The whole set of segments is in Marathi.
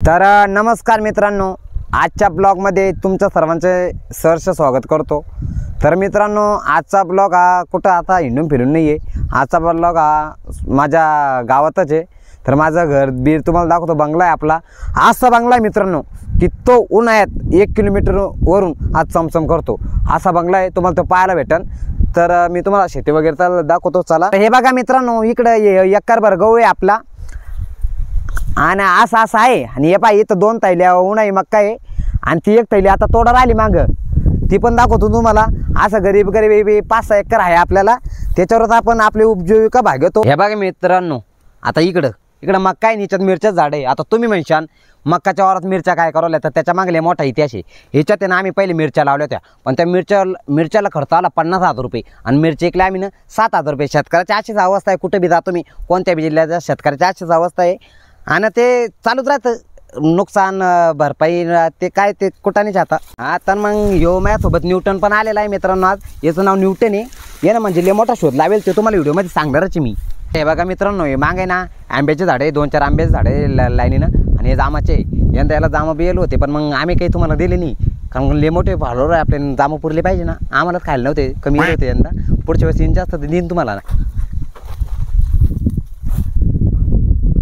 तर नमस्कार मित्रांनो, आजच्या ब्लॉगमध्ये तुमचं सर्वांचे सहर्ष स्वागत करतो। तर मित्रांनो, आजचा ब्लॉग हा कुठं आता हिंडून फिरून नाही आहे। आजचा ब्लॉग हा माझ्या गावातच आहे। तर माझं घर बीर तुम्हाला दाखवतो, बंगला आहे आपला। असा बंगला आहे मित्रांनो की तो उन्हाळ्यात 1 किलोमीटर वरून आज चमचम करतो। असा बंगला आहे, तुम्हाला तो पाहायला भेटन। तर मी तुम्हाला शेती वगैरे दाखवतो, चला। हे बघा मित्रांनो, इकडे एकरभर गहू आहे आपला आणि असं आहे। आणि हे पहा, इथं 2 थैल्या उन्हाळी मक्का आहे आणि ती 1 थैली आता तोडा राहिली मागं, ती पण दाखवतो तुम्हाला। असं गरीब 5-6 एकर आहे आपल्याला, त्याच्यावरच आपण आपली उपजीविका भागवतो। हे बघा मित्रांनो, आता इकडं मक्का आहे, ह्याच्यात मिरच्या झाड आहे। आता तुम्ही म्हणशान मक्काच्या वावरात मिरच्या काय करावल्या, तर त्याच्या मागले मोठा इतिहास आहे। ह्याच्यात ना आम्ही पहिले मिरच्या लावल्या होत्या, पण त्या मिरच्याला खर्च आला 50,000 रुपये आणि मिरची इकल्या आम्ही ना 7,000 रुपये। शेतकऱ्याची अशीच अवस्था आहे, कुठे बी जातो मी, कोणत्या बी जिल्ह्याच्या शेतकऱ्याची अशीच अवस्था आहे आणि ते चालूच राहतं, नुकसान भरपाई ते काय ते कुठानेच आता मग ह्यो माझ्यासोबत न्यूटन पण आलेला आहे मित्रांनो। आज याचं नाव न्यूटन आहे, ये ना म्हणजे लय मोठा शोध लावेल ते तुम्हाला व्हिडिओमध्ये सांगणारच मी। हे बघा मित्रांनो, हे मागे ना आंब्याचे झाडे 2-4 आंब्याचे झाडे लाईनीनं आणि हे जामाचे। यंदा याला जामा बियल होते, पण मग आम्ही काही तुम्हाला दिले नाही, कारण लय मोठे फॉलोवर आहे आपले, जामा पुरले पाहिजे ना। आम्हालाच खायला नव्हते, कमी होते यंदा, पुढच्या वेळेस जास्त देईन तुम्हाला ना।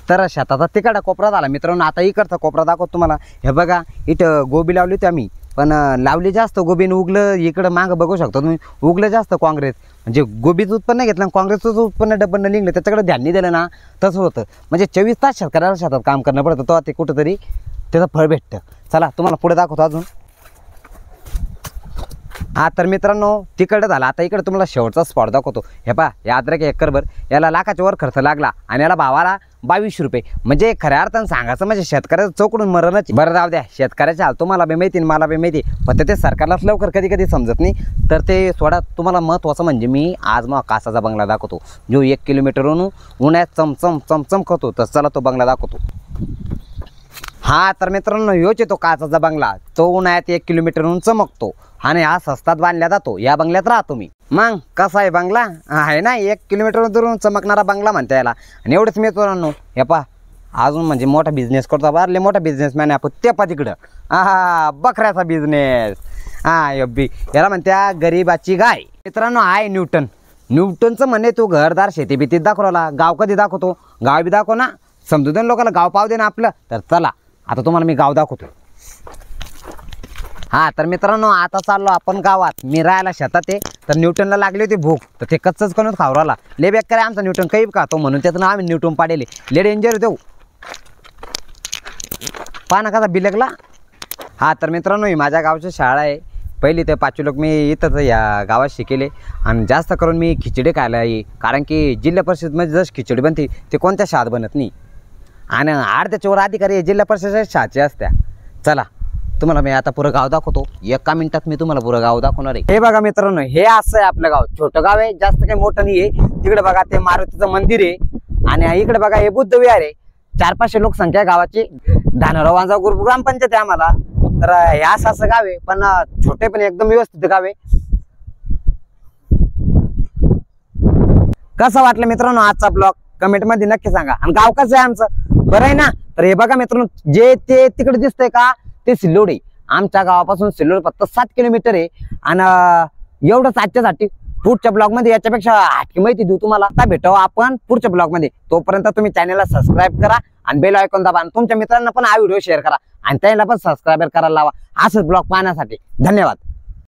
तर शेताचा तिकडा कोपरा झाला मित्रांनो। आता इकडचा कोपरा दाखवतो तुम्हाला। हे बघा, इथं गोबी लावली होती आम्ही, पण लावली जास्त गोबीनं उगलं। इकडं मागं बघू शकता तुम्ही, उगलं जास्त काँग्रेस, म्हणजे गोबीचं उत्पन्न घेतलं, काँग्रेसचं उत्पन्न डबल निघलं, त्याच्याकडे ध्यान नाही दिलं ना, तसं होतं। म्हणजे 24 तास शेतकऱ्याला शेतात काम करणं पडतं, तो ते कुठंतरी त्याचं फळ भेटतं। चला तुम्हाला पुढे दाखवतो अजून। हा तर मित्रांनो, तिकडं झालं। आता इकडे तुम्हाला शेवटचा स्पॉट दाखवतो। हे पहा, या अद्रक एकरभर याला लाखाच्या वर खर्च लागला आणि याला भावाला 22 रुपये। म्हणजे खऱ्या अर्थानं सांगायचं म्हणजे शेतकऱ्याचं चौकडून मरणच। बरं जाऊ द्या, शेतकऱ्याच्या हाल तुम्हाला बी माहिती मला बी माहिती, पण ते सरकारलाच लवकर कधी समजत नाही। तर ते सोडा, तुम्हाला महत्त्वाचं म्हणजे मी आज मग कासाचा बंगला दाखवतो, जो 1 किलोमीटरवरून उन्हाळ्यात चमचम करतो। तर चला तो बंगला दाखवतो। हा तर मित्रांनो, ह्योच आहे तो काचाचा बंगला, तो उन्हाळ्यात 1 किलोमीटरवरून चमकतो आणि हा स्वस्तात बांधला जातो। या बंगल्यात राहतो मी। मग कसा आहे बंगला, आहे ना 1 किलोमीटर दूरून चमकणारा बंगला म्हणता याला। आणि एवढंच मित्रांनो, हे पहा अजून म्हणजे मोठा बिझनेस करतो, बारले मोठा बिझनेसमॅन आहे आपण। ते पहा तिकडं, बकऱ्याचा बिझनेस, याला म्हणत्या गरीबाची गाय। मित्रांनो, आहे न्यूटनचं म्हणे तू घरदार शेती भीतीत दाखवला, गाव कधी दाखवतो, गाव बी दाखव ना, समजू दे लोकांना, गाव पाव दे ना आपलं। तर चला आता तुम्हाला मी गाव दाखवतो। हा तर मित्रांनो, आता चाललो आपण गावात, मी राहायला शेतात आहे। तर न्यूटनला लागली होती भूक, तर ते कच्चच करून खाऊ राहिला। ले बेकार आहे आमचा न्यूटन, काही खातो म्हणून त्याचं नाव आम्ही न्यूटन पाडेले। ले डेंजर होते पाना कसा बिलगला। हा तर मित्रांनो, ही माझ्या गावची शाळा आहे। पहिली ते 5वी लोक मी इथंच या गावात शिकेले आणि जास्त करून मी खिचडी खायला आहे, कारण की जिल्हा परिषदमध्ये जशी खिचडी बनते ते कोणत्या शाळेत बनत नाही आणि अर्ध्याच्या वर अधिकारी जिल्हा परिषदेच्या शाळेचे असत्या। चला तुम्हाला मी आता पुरं गाव दाखवतो, 1 मिनिटात मी तुम्हाला पुरं गाव दाखवणार आहे। हे बघा मित्रांनो, हे असं आहे आपलं गाव, छोटं गाव आहे, जास्त काही मोठं नाही आहे। तिकडे बघा ते मारुतीचं मंदिर आहे आणि इकडे बघा हे बुद्ध विहार आहे। 400-500 लोकसंख्या आहे गावाची। धानोरावांचा ग्रामपंचायत आहे आम्हाला। तर हे असं गाव आहे, पण छोटे पण एकदम व्यवस्थित गाव आहे। कसं वाटलं मित्रांनो आजचा ब्लॉग, कमेंट मध्ये नक्की सांगा। आणि गाव कसं आहे आमचं, बरं आहे ना। तर हे बघा मित्रांनो, जे ते तिकडे दिसतंय का, ते सिल्लोड आहे। आमच्या गावापासून सिल्लोड फक्त 7 किलोमीटर आहे आणि एवढंच आजच्यासाठी। पुढच्या ब्लॉग मध्ये याच्यापेक्षा हटकी माहिती देऊ तुम्हाला। आता भेटू आपण पुढच्या ब्लॉग मध्ये, तोपर्यंत तुम्ही चॅनलला सबस्क्राईब करा आणि बेल आयकॉन दाबा आणि तुमच्या मित्रांना पण हा व्हिडिओ शेअर करा आणि त्यांना पण सबस्क्राईब करायला लावा, असंच ब्लॉग पाहण्यासाठी। धन्यवाद।